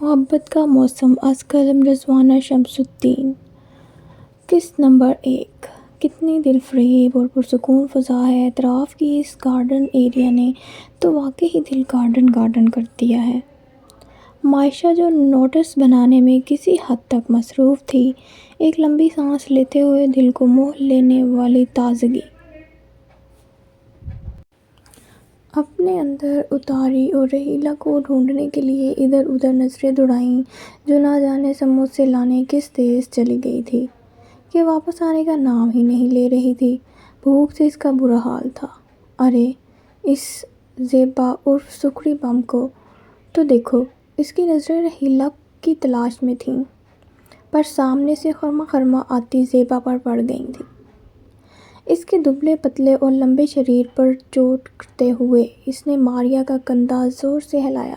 محبت کا موسم از قلم رضوانہ شمس الدین۔ قسط نمبر 1۔ کتنی دل فریب اور پرسکون فضا ہے اطراف کی۔ اس گارڈن ایریا نے تو واقعی دل گارڈن کر دیا ہے۔ معائشہ جو نوٹس بنانے میں کسی حد تک مصروف تھی، ایک لمبی سانس لیتے ہوئے دل کو موہ لینے والی تازگی اپنے اندر اتاری اور رحیلہ کو ڈھونڈنے کے لیے ادھر ادھر نظریں دوڑائیں، جو نہ جانے سموسے لانے کس دیس چلی گئی تھی کہ واپس آنے کا نام ہی نہیں لے رہی تھی۔ بھوک سے اس کا برا حال تھا۔ ارے اس زیبا عرف سکڑی بم کو تو دیکھو۔ اس کی نظریں رحیلہ کی تلاش میں تھیں، پر سامنے سے خرما آتی زیبا پر پڑ گئی تھیں۔ اس کے دبلے پتلے اور لمبے شریر پر چوٹ کرتے ہوئے اس نے ماریا کا کندھا زور سے ہلایا،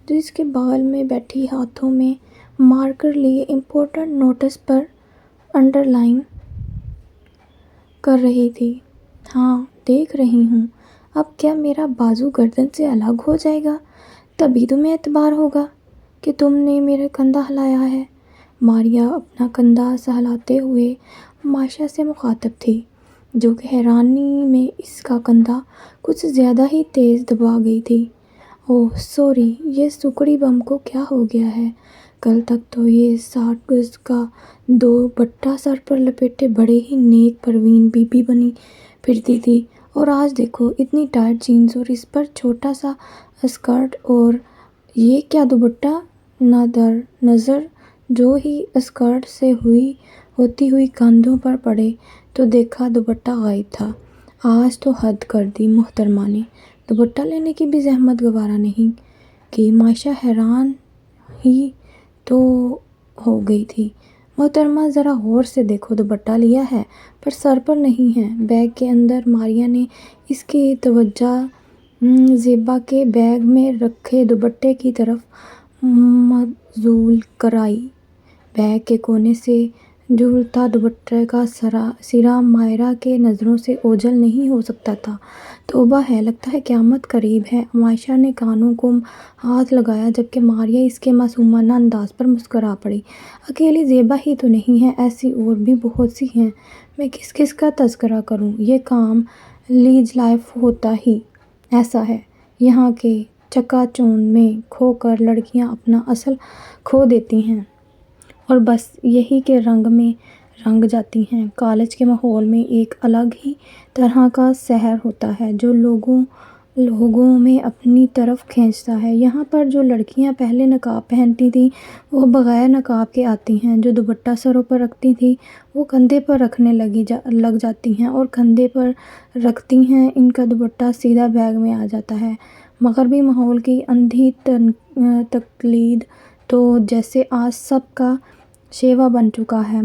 جو اس کے بغل میں بیٹھی ہاتھوں میں مارکر لیے امپورٹنٹ نوٹس پر انڈر لائن کر رہی تھی۔ ہاں دیکھ رہی ہوں۔ اب کیا میرا بازو گردن سے الگ ہو جائے گا، تبھی تمہیں اعتبار ہوگا کہ تم نے میرا کندھا ہلایا ہے۔ ماریا اپنا کندھا سہلاتے ہوئے معائشہ سے مخاطب تھی، جو کہ حیرانی میں اس کا کندھا کچھ زیادہ ہی تیز دبا گئی تھی۔ اوہ سوری، یہ سکڑی بم کو کیا ہو گیا ہے؟ کل تک تو یہ 60 گز کا دوپٹہ سر پر لپیٹے بڑے ہی نیک پروین بی بی بنی پھرتی تھی، اور آج دیکھو اتنی ٹائٹ جینز اور اس پر چھوٹا سا اسکرٹ، اور یہ کیا دوپٹہ! نظر جو ہی اسکرٹ سے ہوتی ہوئی کندھوں پر پڑے تو دیکھا دوپٹہ غائب تھا۔ آج تو حد کر دی محترمہ نے، دوپٹہ لینے کی بھی زحمت گوارا نہیں کی۔ معائشہ حیران ہی تو ہو گئی تھی۔ محترمہ ذرا غور سے دیکھو، دوپٹہ لیا ہے پر سر پر نہیں ہے۔ بیگ کے اندر ماریا نے اس کی توجہ زیبا کے بیگ میں رکھے دوپٹے کی طرف مبذول کرائی۔ بیگ کے کونے سے جھولتا دوپٹے کا سرا مائرا کے نظروں سے اوجھل نہیں ہو سکتا تھا۔ توبہ ہے، لگتا ہے قیامت قریب ہے۔ معائشہ نے کانوں کو ہاتھ لگایا، جبکہ ماریا اس کے معصومانہ انداز پر مسکرا پڑی۔ اکیلی زیبا ہی تو نہیں ہے، ایسی اور بھی بہت سی ہیں۔ میں کس کا تذکرہ کروں؟ یہ کام لیج لائف ہوتا ہی ایسا ہے۔ یہاں کے چکا چوند میں کھو کر لڑکیاں اپنا اصل کھو دیتی ہیں اور بس یہی کے رنگ میں رنگ جاتی ہیں۔ کالج کے ماحول میں ایک الگ ہی طرح کا سحر ہوتا ہے، جو لوگوں میں اپنی طرف کھینچتا ہے۔ یہاں پر جو لڑکیاں پہلے نقاب پہنتی تھیں، وہ بغیر نقاب کے آتی ہیں۔ جو دوپٹہ سروں پر رکھتی تھیں، وہ کندھے پر رکھنے لگ جاتی ہیں، اور کندھے پر رکھتی ہیں ان کا دوپٹہ سیدھا بیگ میں آ جاتا ہے۔ مغربی ماحول کی اندھی تقلید تو جیسے آج سب کا شیوا بن چکا ہے۔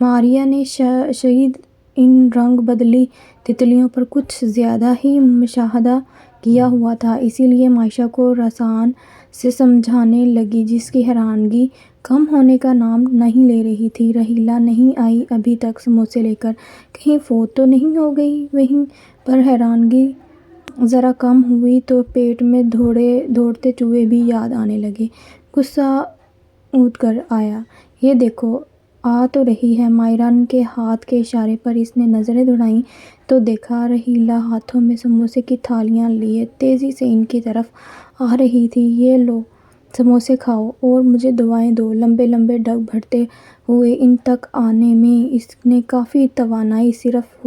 ماریا نے شاید ان رنگ بدلی تتلیوں پر کچھ زیادہ ہی مشاہدہ کیا ہوا تھا، اسی لیے معائشہ کو رسان سے سمجھانے لگی، جس کی حیرانگی کم ہونے کا نام نہیں لے رہی تھی۔ رحیلہ نہیں آئی ابھی تک سموسے لے کر؟ کہیں فوت تو نہیں ہو گئی؟ وہیں پر حیرانگی ذرا کم ہوئی تو پیٹ میں دوڑتے چوہے بھی یاد آنے لگے۔ غصہ اونچ کر آیا۔ یہ دیکھو آ تو رہی ہے۔ مائرا کے ہاتھ کے اشارے پر اس نے نظریں دوڑائیں تو دیکھا رحیلہ ہاتھوں میں سموسے کی تھالیاں لیے تیزی سے ان کی طرف آ رہی تھی۔ یہ لو سموسے کھاؤ اور مجھے دعائیں دو۔ لمبے لمبے ڈگ بھرتے ہوئے ان تک آنے میں اس نے کافی توانائی صرف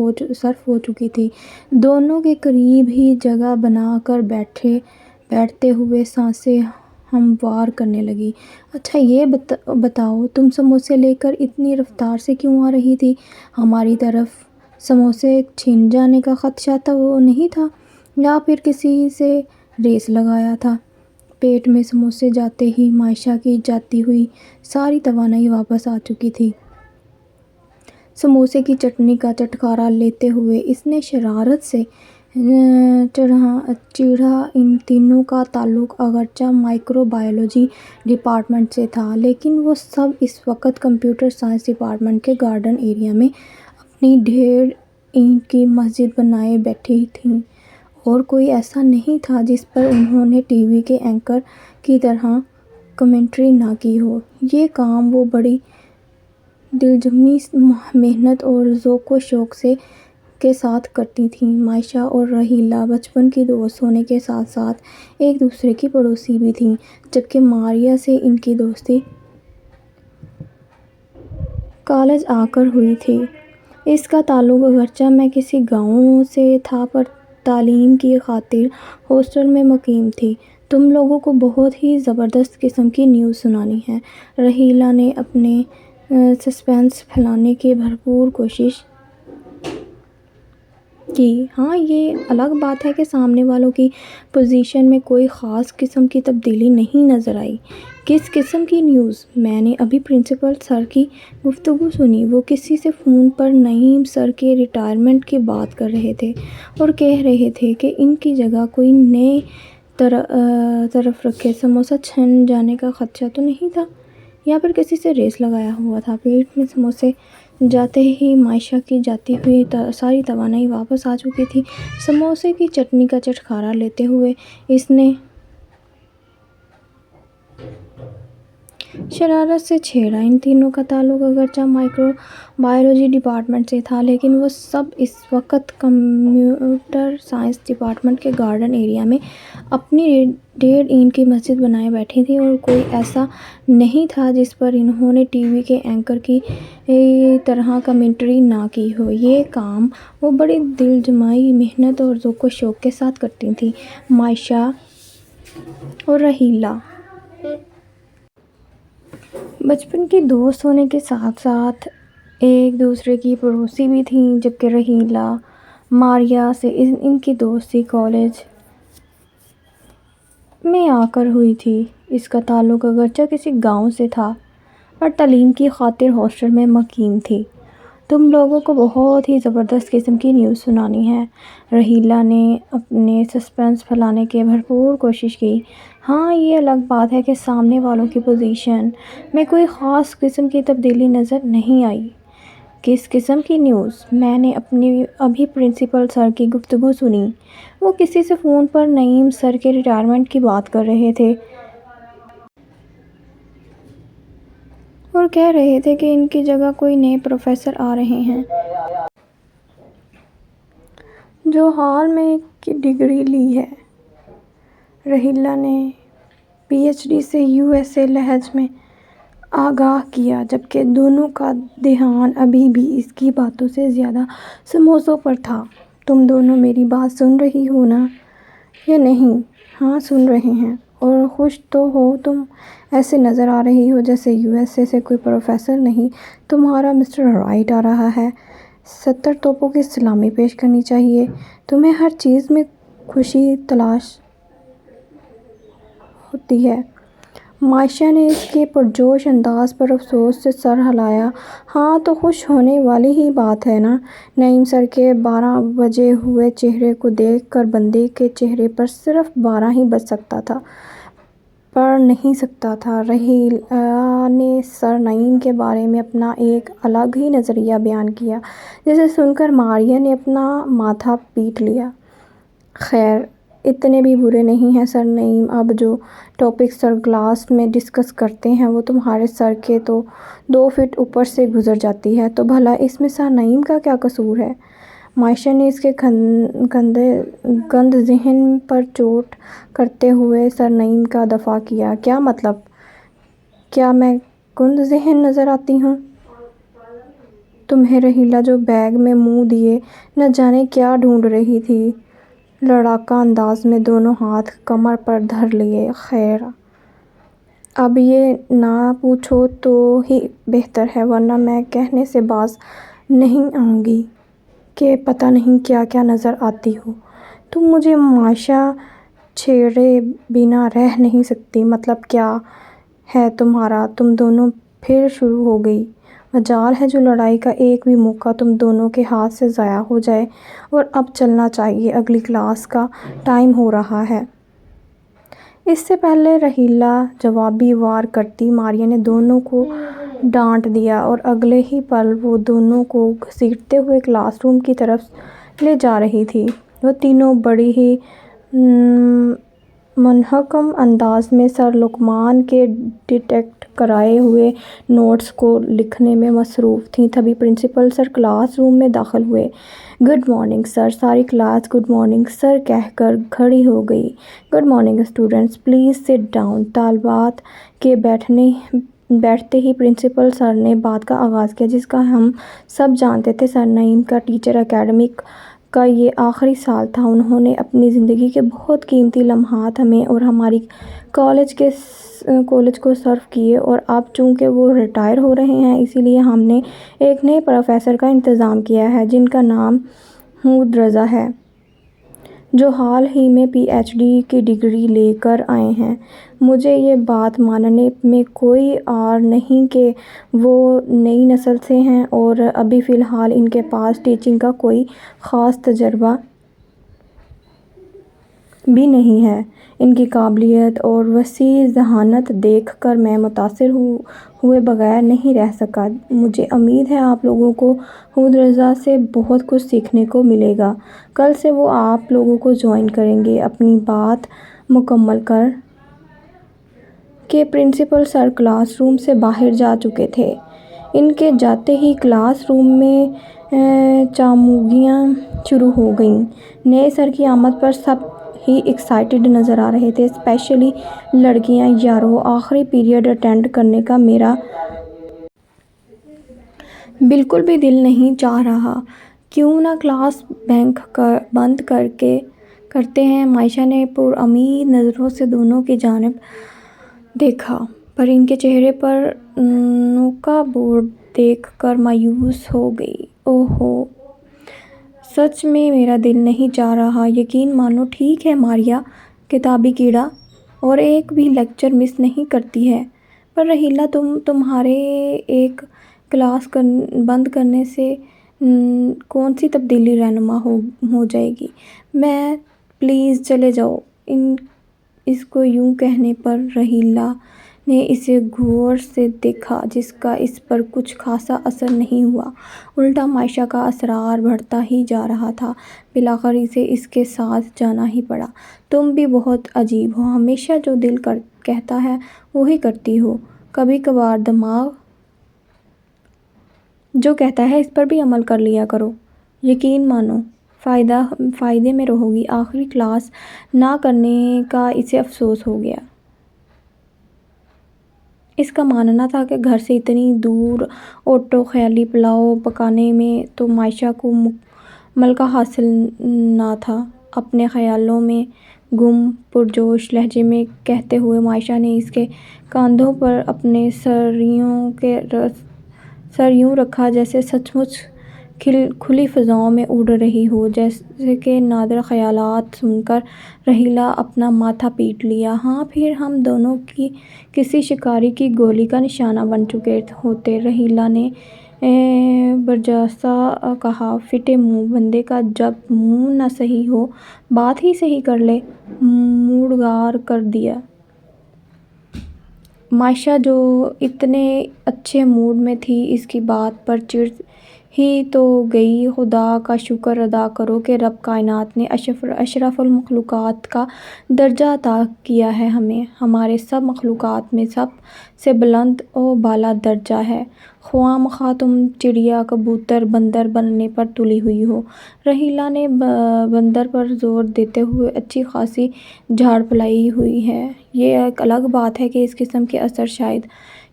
ہو چکی تھی۔ دونوں کے قریب ہی جگہ بنا کر بیٹھتے ہوئے سانسیں ہموار کرنے لگی۔ اچھا یہ بتاؤ، تم سموسے لے کر اتنی رفتار سے کیوں آ رہی تھی؟ ہماری طرف سموسے چھین جانے کا خدشہ تو نہیں تھا، یا پھر کسی سے ریس لگایا تھا؟ پیٹ میں سموسے جاتے ہی معائشہ کی جاتی ہوئی ساری توانائی واپس آ چکی تھی۔ سموسے کی چٹنی کا چٹخارا لیتے ہوئے اس نے شرارت سے چیڑھا۔ ان تینوں کا تعلق اگرچہ مائکرو بایولوجی ڈپارٹمنٹ سے تھا، لیکن وہ سب اس وقت کمپیوٹر سائنس ڈپارٹمنٹ کے گارڈن ایریا میں اپنی 1.5 اینٹ کی مسجد بنائے بیٹھی تھیں، اور کوئی ایسا نہیں تھا جس پر انہوں نے ٹی وی کے اینکر کی طرح کمنٹری نہ کی ہو۔ یہ کام وہ بڑی دلجمی محنت اور ذوق و شوق کے ساتھ کرتی تھیں۔ مائشہ اور رحیلہ بچپن کی دوست ہونے کے ساتھ ساتھ ایک دوسرے کی پڑوسی بھی تھیں، جبکہ ماریا سے ان کی دوستی کالج آ کر ہوئی تھی۔ اس کا تعلق اگرچہ میں کسی گاؤں سے تھا، پر تعلیم کی خاطر ہاسٹل میں مقیم تھی۔ تم لوگوں کو بہت ہی زبردست قسم کی نیوز سنانی ہے، رحیلہ نے اپنے سسپنس پھیلانے کی بھرپور کوشش کی۔ ہاں، یہ الگ بات ہے کہ سامنے والوں کی پوزیشن میں کوئی خاص قسم کی تبدیلی نہیں نظر آئی۔ کس قسم کی نیوز؟ میں نے ابھی پرنسپل سر کی گفتگو سنی۔ وہ کسی سے فون پر نعیم سر کے ریٹائرمنٹ کی بات کر رہے تھے اور کہہ رہے تھے کہ ان کی جگہ کوئی نئے طرف رکھے سموسہ چھن جانے کا خدشہ تو نہیں تھا، یا پھر کسی سے ریس لگایا ہوا تھا۔ پیٹ میں سموسے جاتے ہی مائشہ کی جاتی ہوئی ساری توانائی واپس آ چکی تھی۔ سموسے کی چٹنی کا چٹخارا لیتے ہوئے اس نے شرارت سے چھیڑا، ان تینوں کا تعلق اگرچہ مائکرو بایولوجی ڈپارٹمنٹ سے تھا، لیکن وہ سب اس وقت کمپیوٹر سائنس ڈپارٹمنٹ کے گارڈن ایریا میں اپنی 1.5 اینٹ کی مسجد بنائے بیٹھی تھیں، اور کوئی ایسا نہیں تھا جس پر انہوں نے ٹی وی کے اینکر کی طرح کمنٹری نہ کی ہو۔ یہ کام وہ بڑی دلجمعی محنت اور ذوق و شوق کے ساتھ کرتی تھیں۔ مائشہ اور رحیلہ بچپن کی دوست ہونے کے ساتھ ساتھ ایک دوسرے کی پڑوسی بھی تھیں، جبکہ رحیلہ ماریا سے ان کی دوستی کالج میں آ کر ہوئی تھی۔ اس کا تعلق اگرچہ کسی گاؤں سے تھا، پر تعلیم کی خاطر ہاسٹل میں مقیم تھی۔ تم لوگوں کو بہت ہی زبردست قسم کی نیوز سنانی ہے، رحیلہ نے اپنے سسپنس پھیلانے کی بھرپور کوشش کی۔ ہاں، یہ الگ بات ہے کہ سامنے والوں کی پوزیشن میں کوئی خاص قسم کی تبدیلی نظر نہیں آئی۔ کس قسم کی نیوز؟ میں نے ابھی پرنسپل سر کی گفتگو سنی۔ وہ کسی سے فون پر نعیم سر کے ریٹائرمنٹ کی بات کر رہے تھے اور کہہ رہے تھے کہ ان کی جگہ کوئی نئے پروفیسر آ رہے ہیں، جو حال میں کی ڈگری لی ہے۔ رحیلہ نے پی ایچ ڈی سے USA لہجے میں آگاہ کیا، جبکہ دونوں کا دھیان ابھی بھی اس کی باتوں سے زیادہ سموسوں پر تھا۔ تم دونوں میری بات سن رہی ہو نا، یا نہیں؟ ہاں، سن رہے ہیں، اور خوش تو ہو تم؟ ایسے نظر آ رہی ہو جیسے USA سے کوئی پروفیسر نہیں، تمہارا مسٹر رائٹ آ رہا ہے۔ 70 توپوں کی سلامی پیش کرنی چاہیے۔ تمہیں ہر چیز میں خوشی تلاش ہوتی ہے۔ مائشہ نے اس کے پرجوش انداز پر افسوس سے سر ہلایا۔ ہاں، تو خوش ہونے والی ہی بات ہے نا۔ نعیم سر کے 12 بجے ہوئے چہرے کو دیکھ کر بندے کے چہرے پر صرف 12 ہی بج سکتا تھا، پڑ نہیں سکتا تھا۔ رحیلہ نے سر نعیم کے بارے میں اپنا ایک الگ ہی نظریہ بیان کیا، جسے سن کر ماریا نے اپنا ماتھا پیٹ لیا۔ خیر، اتنے بھی برے نہیں ہیں سر نعیم۔ اب جو ٹاپک سر کلاس میں ڈسکس کرتے ہیں وہ تمہارے سر کے تو 2 فٹ اوپر سے گزر جاتی ہے، تو بھلا اس میں سر نعیم کا کیا قصور ہے؟ مائشہ نے اس کے گند ذہن پر چوٹ کرتے ہوئے سر نعیم کا دفاع کیا۔ کیا مطلب؟ کیا میں گند ذہن نظر آتی ہوں تمہیں؟ رحیلہ جو بیگ میں منہ دیے نہ جانے کیا ڈھونڈ رہی تھی، لڑاکا انداز میں دونوں ہاتھ کمر پر دھر لیے۔ خیر، اب یہ نہ پوچھو تو ہی بہتر ہے، ورنہ میں کہنے سے باز نہیں آؤں گی کہ پتہ نہیں کیا کیا نظر آتی ہو تم مجھے۔ مائشہ چھیڑے بنا رہ نہیں سکتی۔ مطلب کیا ہے تمہارا؟ تم دونوں پھر شروع ہو گئی۔ مجال ہے جو لڑائی کا ایک بھی موقع تم دونوں کے ہاتھ سے ضائع ہو جائے، اور اب چلنا چاہیے، اگلی کلاس کا ٹائم ہو رہا ہے۔ اس سے پہلے رحیلہ جوابی وار کرتی، ماریا نے دونوں کو ڈانٹ دیا، اور اگلے ہی پل وہ دونوں کو گھسیٹتے ہوئے کلاس روم کی طرف لے جا رہی تھی۔ وہ تینوں بڑی ہی منحکم انداز میں سر لقمان کے ڈکٹیٹ کرائے ہوئے نوٹس کو لکھنے میں مصروف تھیں۔ تبھی پرنسپل سر کلاس روم میں داخل ہوئے۔ "Good morning sir". ساری کلاس "گڈ مارننگ سر" کہہ کر کھڑی ہو گئی۔ "Good morning students, please sit down". طالبات کے بیٹھتے ہی پرنسپل سر نے بات کا آغاز کیا، جس کا ہم سب جانتے تھے۔ سر نعیم کا ٹیچر اکیڈمک کا یہ آخری سال تھا۔ انہوں نے اپنی زندگی کے بہت قیمتی لمحات ہمیں اور ہماری کالج کو صرف کیے، اور اب چونکہ وہ ریٹائر ہو رہے ہیں، اسی لیے ہم نے ایک نئے پروفیسر کا انتظام کیا ہے، جن کا نام حود رضا ہے، جو حال ہی میں پی ایچ ڈی کی ڈگری لے کر آئے ہیں۔ مجھے یہ بات ماننے میں کوئی عار نہیں کہ وہ نئی نسل سے ہیں اور ابھی فی الحال ان کے پاس ٹیچنگ کا کوئی خاص تجربہ بھی نہیں ہے۔ ان کی قابلیت اور وسیع ذہانت دیکھ کر میں متاثر ہوئے بغیر نہیں رہ سکا۔ مجھے امید ہے آپ لوگوں کو حود رضا سے بہت کچھ سیکھنے کو ملے گا۔ کل سے وہ آپ لوگوں کو جوائن کریں گے۔ اپنی بات مکمل کر کے پرنسپل سر کلاس روم سے باہر جا چکے تھے۔ ان کے جاتے ہی کلاس روم میں چاموگیاں شروع ہو گئیں۔ نئے سر کی آمد پر سب ہی ایکسائٹڈ نظر آ رہے تھے، اسپیشلی لڑکیاں۔ یارو، آخری پیریڈ اٹینڈ کرنے کا میرا بالکل بھی دل نہیں چاہ رہا۔ کیوں نہ کلاس بند کرتے ہیں؟ مائشہ نے پرامید نظروں سے دونوں کی جانب دیکھا، پر ان کے چہرے پر نوکا بورڈ دیکھ کر مایوس ہو گئی۔ اوہو، سچ میں میرا دل نہیں چاہ رہا، یقین مانو۔ ٹھیک ہے ماریہ، کتابی کیڑا، اور ایک بھی لیکچر مس نہیں کرتی ہے۔ پر رحیلہ، تمہارے ایک کلاس بند کرنے سے کون سی تبدیلی رونما ہو جائے گی؟ پلیز چلے جاؤ۔ اس کو یوں کہنے پر رحیلہ نے اسے غور سے دیکھا، جس کا اس پر کچھ خاصا اثر نہیں ہوا، الٹا مائشہ کا اصرار بڑھتا ہی جا رہا تھا۔ بالآخر اسے اس کے ساتھ جانا ہی پڑا۔ تم بھی بہت عجیب ہو، ہمیشہ جو دل کہتا ہے وہی کرتی ہو، کبھی کبھار دماغ جو کہتا ہے اس پر بھی عمل کر لیا کرو۔ یقین مانو، فائدے میں رہو گی۔ آخری کلاس نہ کرنے کا اسے افسوس ہو گیا۔ اس کا ماننا تھا کہ گھر سے اتنی دور آٹو خیالی پلاؤ پکانے میں تو مائشہ کو ملکہ حاصل نہ تھا۔ اپنے خیالوں میں گم، پرجوش لہجے میں کہتے ہوئے مائشہ نے اس کے کاندھوں پر اپنے سر یوں رکھا جیسے سچ مچ کھلی فضاؤں میں اڑ رہی ہو۔ جیسے کہ نادر خیالات سن کر رحیلہ اپنا ماتھا پیٹ لیا۔ ہاں، پھر ہم دونوں کسی شکاری کی گولی کا نشانہ بن چکے ہوتے، رحیلہ نے برجستہ کہا۔ پھٹے منہ بندے کا جب منہ نہ صحیح ہو، بات ہی صحیح کر لے، موڑگار کر دیا۔ مائشہ جو اتنے اچھے موڈ میں تھی، اس کی بات پر چڑ ہی تو گئی۔ خدا کا شکر ادا کرو کہ رب کائنات نے اشرف المخلوقات کا درجہ عطا کیا ہے ہمیں۔ ہمارے سب مخلوقات میں سب سے بلند و بالا درجہ ہے، خواہ مخواہ تم چڑیا، کبوتر، بندر بننے پر تلی ہوئی ہو۔ رحیلہ نے بندر پر زور دیتے ہوئے اچھی خاصی جھاڑ پلائی ہوئی ہے۔ یہ ایک الگ بات ہے کہ اس قسم کے اثر شاید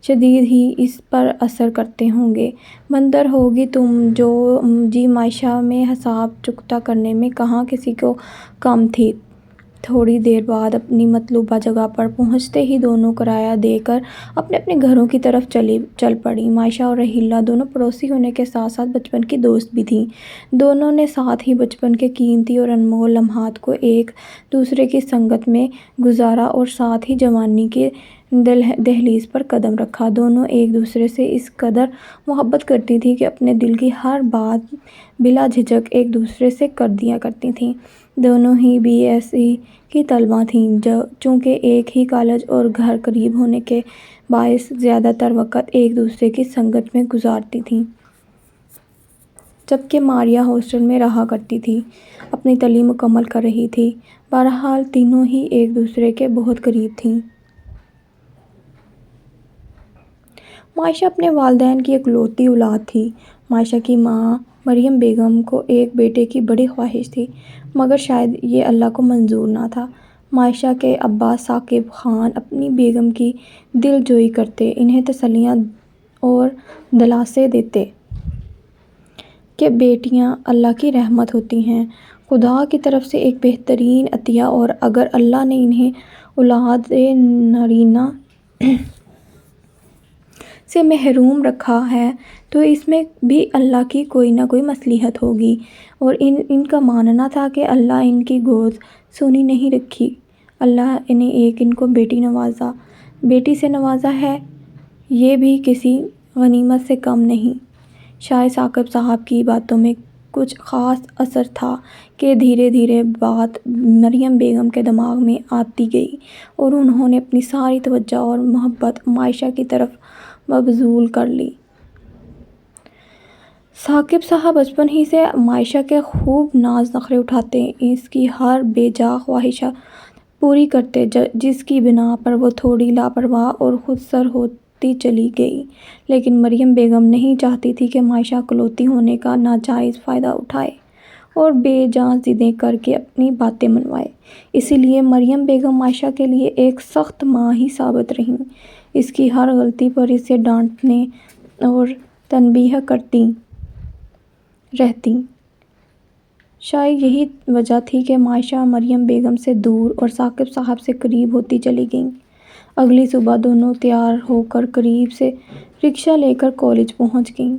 شدید ہی اس پر اثر کرتے ہوں گے۔ بندر ہوگی تم جو جی مائشہ میں حساب چکتا کرنے میں کہاں کسی کو کم تھی۔ تھوڑی دیر بعد اپنی مطلوبہ جگہ پر پہنچتے ہی دونوں کرایہ دے کر اپنے اپنے گھروں کی طرف چل پڑیں۔ مائشہ اور رحیلہ دونوں پڑوسی ہونے کے ساتھ ساتھ بچپن کی دوست بھی تھیں۔ دونوں نے ساتھ ہی بچپن کے قیمتی اور انمول لمحات کو ایک دوسرے کی سنگت میں گزارا اور ساتھ ہی جوانی کی دہلیز پر قدم رکھا۔ دونوں ایک دوسرے سے اس قدر محبت کرتی تھیں کہ اپنے دل کی ہر بات بلا جھجک ایک دوسرے سے کر دیا کرتی تھیں۔ دونوں ہی بی ایس سی کی طالبہ تھیں۔ چونکہ ایک ہی کالج اور گھر قریب ہونے کے باعث زیادہ تر وقت ایک دوسرے کی سنگت میں گزارتی تھیں۔ جبکہ ماریہ ہاسٹل میں رہا کرتی تھی، اپنی تعلیم مکمل کر رہی تھی۔ بہرحال تینوں ہی ایک دوسرے کے بہت قریب تھیں۔ معائشہ اپنے والدین کی اکلوتی اولاد تھی۔ معائشہ کی ماں مریم بیگم کو ایک بیٹے کی بڑی خواہش تھی، مگر شاید یہ اللہ کو منظور نہ تھا۔ معائشہ کے ابا ثاقب خان اپنی بیگم کی دل جوئی کرتے، انہیں تسلیاں اور دلاسے دیتے کہ بیٹیاں اللہ کی رحمت ہوتی ہیں، خدا کی طرف سے ایک بہترین عطیہ، اور اگر اللہ نے انہیں اولاد نرینہ سے محروم رکھا ہے تو اس میں بھی اللہ کی کوئی نہ کوئی مصلحت ہوگی۔ اور ان کا ماننا تھا کہ اللہ ان کی گود سونی نہیں رکھی، اللہ نے ایک ان کو بیٹی سے نوازا ہے، یہ بھی کسی غنیمت سے کم نہیں۔ شاید ثاقب صاحب کی باتوں میں کچھ خاص اثر تھا کہ دھیرے دھیرے بات مریم بیگم کے دماغ میں آتی گئی اور انہوں نے اپنی ساری توجہ اور محبت معائشہ کی طرف مبذول کر لی۔ ثاقب صاحب بچپن ہی سے معائشہ کے خوب ناز نخرے اٹھاتے، اس کی ہر بے جا خواہشات پوری کرتے، جس کی بنا پر وہ تھوڑی لاپرواہ اور خود سر ہوتی چلی گئی۔ لیکن مریم بیگم نہیں چاہتی تھی کہ معائشہ اکلوتی ہونے کا ناجائز فائدہ اٹھائے اور بے جا ضدیں کر کے اپنی باتیں منوائے۔ اسی لیے مریم بیگم معائشہ کے لیے ایک سخت ماں ہی ثابت رہیں، اس کی ہر غلطی پر اسے ڈانٹتے اور تنبیہ کرتی رہتیں۔ شاید یہی وجہ تھی کہ معائشہ مریم بیگم سے دور اور ثاقب صاحب سے قریب ہوتی چلی گئیں۔ اگلی صبح دونوں تیار ہو کر قریب سے رکشہ لے کر کالج پہنچ گئیں۔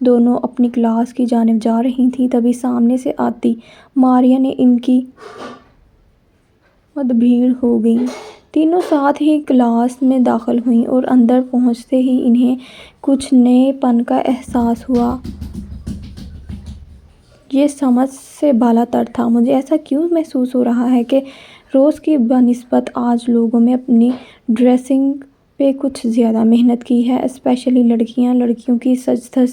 دونوں اپنی کلاس کی جانب جا رہی تھیں، تبھی سامنے سے آتی ماریہ نے ان کی مدبھیڑ ہو گئیں۔ تینوں ساتھ ہی کلاس میں داخل ہوئیں اور اندر پہنچتے ہی انہیں کچھ نئے پن کا احساس ہوا۔ یہ سمجھ سے بالاتر تھا۔ مجھے ایسا کیوں محسوس ہو رہا ہے کہ روز کی بنسبت آج لوگوں نے اپنی ڈریسنگ پہ کچھ زیادہ محنت کی ہے، اسپیشلی لڑکیاں۔ لڑکیوں کی سج دھج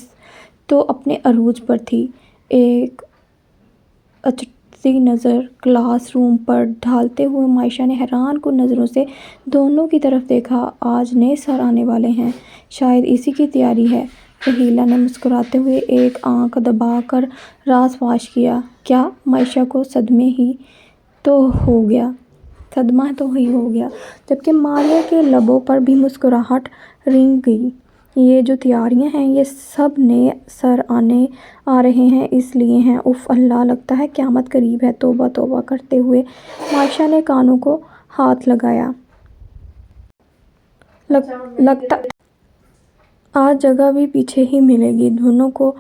تو اپنے عروج پر تھی۔ ایک اچھتی نظر کلاس روم پر ڈالتے ہوئے معائشہ نے حیران کن نظروں سے دونوں کی طرف دیکھا۔ آج نئے سر آنے والے ہیں، شاید اسی کی تیاری ہے۔ رحیلہ نے مسکراتے ہوئے ایک آنکھ دبا کر راز فاش کیا۔ کیا؟ معائشہ کو صدمہ ہی تو ہو گیا، جبکہ ماریہ کے لبوں پر بھی مسکراہٹ رنگ گئی۔ یہ جو تیاریاں ہیں یہ سب نئے سر آ رہے ہیں اس لیے ہیں۔ اف اللہ، لگتا ہے قیامت قریب ہے۔ توبہ توبہ کرتے ہوئے معائشہ نے کانوں کو ہاتھ لگایا۔ لگتا آج جگہ بھی پیچھے ہی ملے گی۔ دونوں کو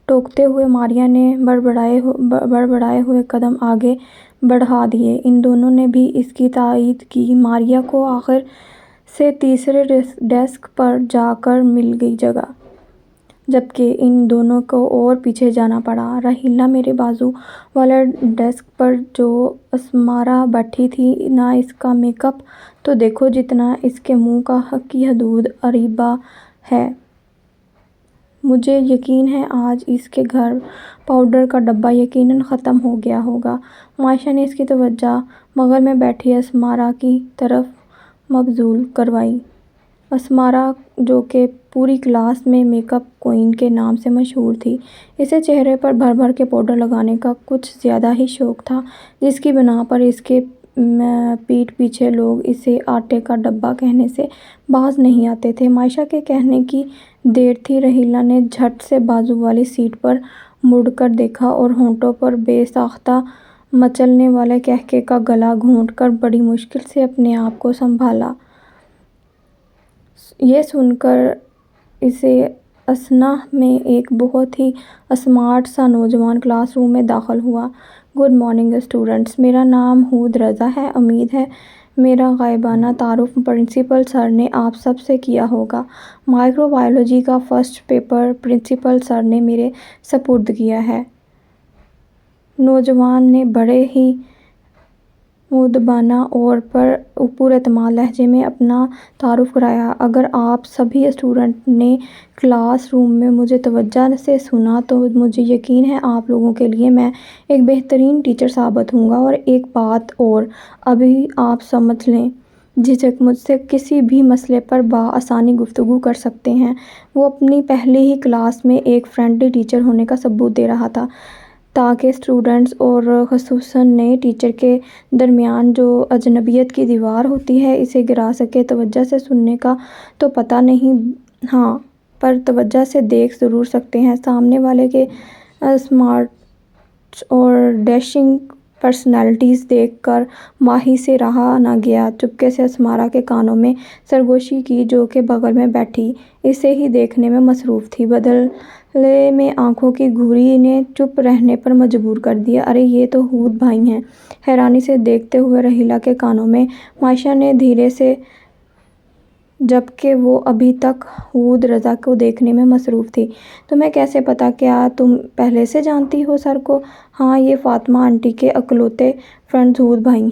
ٹوکتے ہوئے ماریہ نے بڑبڑائے ہوئے قدم آگے بڑھا دیے۔ ان دونوں نے بھی اس کی تائید کی۔ ماریہ کو آخر سے تیسرے ڈیسک پر جا کر مل گئی جگہ، جبکہ ان دونوں کو اور پیچھے جانا پڑا۔ رحیلہ میرے بازو والے ڈیسک پر جو اسمارہ بیٹھی تھی نا، اس کا میک اپ تو دیکھو جتنا اس کے منہ کی حدود عریضہ ہے۔ مجھے یقین ہے آج اس کے گھر پاؤڈر کا ڈبہ یقیناً ختم ہو گیا ہوگا۔ معائشہ نے اس کی توجہ بغل میں بیٹھی اسمارہ کی طرف مبذول کروائی۔ اسمارہ، جو کہ پوری کلاس میں میک اپ کوئین کے نام سے مشہور تھی، اسے چہرے پر بھر بھر کے پاؤڈر لگانے کا کچھ زیادہ ہی شوق تھا، جس کی بنا پر اس کے پیٹھ پیچھے لوگ اسے آٹے کا ڈبہ کہنے سے باز نہیں آتے تھے۔ معائشہ کے کہنے کی دیر تھی۔ رحیلہ نے جھٹ سے بازو والی سیٹ پر مڑ کر دیکھا اور ہونٹوں پر بے ساختہ مچلنے والے قہقہے کا گلا گھونٹ کر بڑی مشکل سے اپنے آپ کو سنبھالا۔ یہ سن کر اسے اثنا میں ایک بہت ہی اسمارٹ سا نوجوان کلاس روم میں داخل ہوا۔ گڈ مارننگ اسٹوڈنٹس، میرا نام ہود رضا ہے۔ امید ہے میرا غائبانہ تعارف پرنسپل سر نے آپ سب سے کیا ہوگا۔ مائکرو بائیولوجی کا فرسٹ پیپر پرنسپل سر نے میرے سپرد کیا ہے۔ نوجوان نے بڑے ہی مؤدبانہ اور پر اعتماد لہجے میں اپنا تعارف کرایا۔ اگر آپ سبھی اسٹوڈنٹ نے کلاس روم میں مجھے توجہ سے سنا تو مجھے یقین ہے آپ لوگوں کے لیے میں ایک بہترین ٹیچر ثابت ہوں گا۔ اور ایک بات اور، ابھی آپ سمجھ لیں، جھجک مجھ سے کسی بھی مسئلے پر بآسانی گفتگو کر سکتے ہیں۔ وہ اپنی پہلی ہی کلاس میں ایک فرینڈلی ٹیچر ہونے کا ثبوت دے رہا تھا تاکہ اسٹوڈنٹس اور خصوصاً نئے ٹیچر کے درمیان جو اجنبیت کی دیوار ہوتی ہے اسے گرا سکے۔ توجہ سے سننے کا تو پتہ نہیں، ہاں، پر توجہ سے دیکھ ضرور سکتے ہیں۔ سامنے والے کے اسمارٹ اور ڈیشنگ پرسنالٹیز دیکھ کر ماہی سے رہا نہ گیا۔ چپکے سے اسمارا کے کانوں میں سرگوشی کی جو کہ بغل میں بیٹھی اسے ہی دیکھنے میں مصروف تھی۔ بدلے میں آنکھوں کی گھوری نے چپ رہنے پر مجبور کر دیا۔ ارے یہ تو ہود بھائی ہیں! حیرانی سے دیکھتے ہوئے راحیلہ کے کانوں میں مائشہ نے دھیرے سے، جبکہ وہ ابھی تک ہود رضا کو دیکھنے میں مصروف تھی۔ تمہیں کیسے پتا؟ کیا تم پہلے سے جانتی ہو سر کو؟ ہاں، یہ فاطمہ آنٹی کے اکلوتے فرینڈ ہود بھائی ہیں۔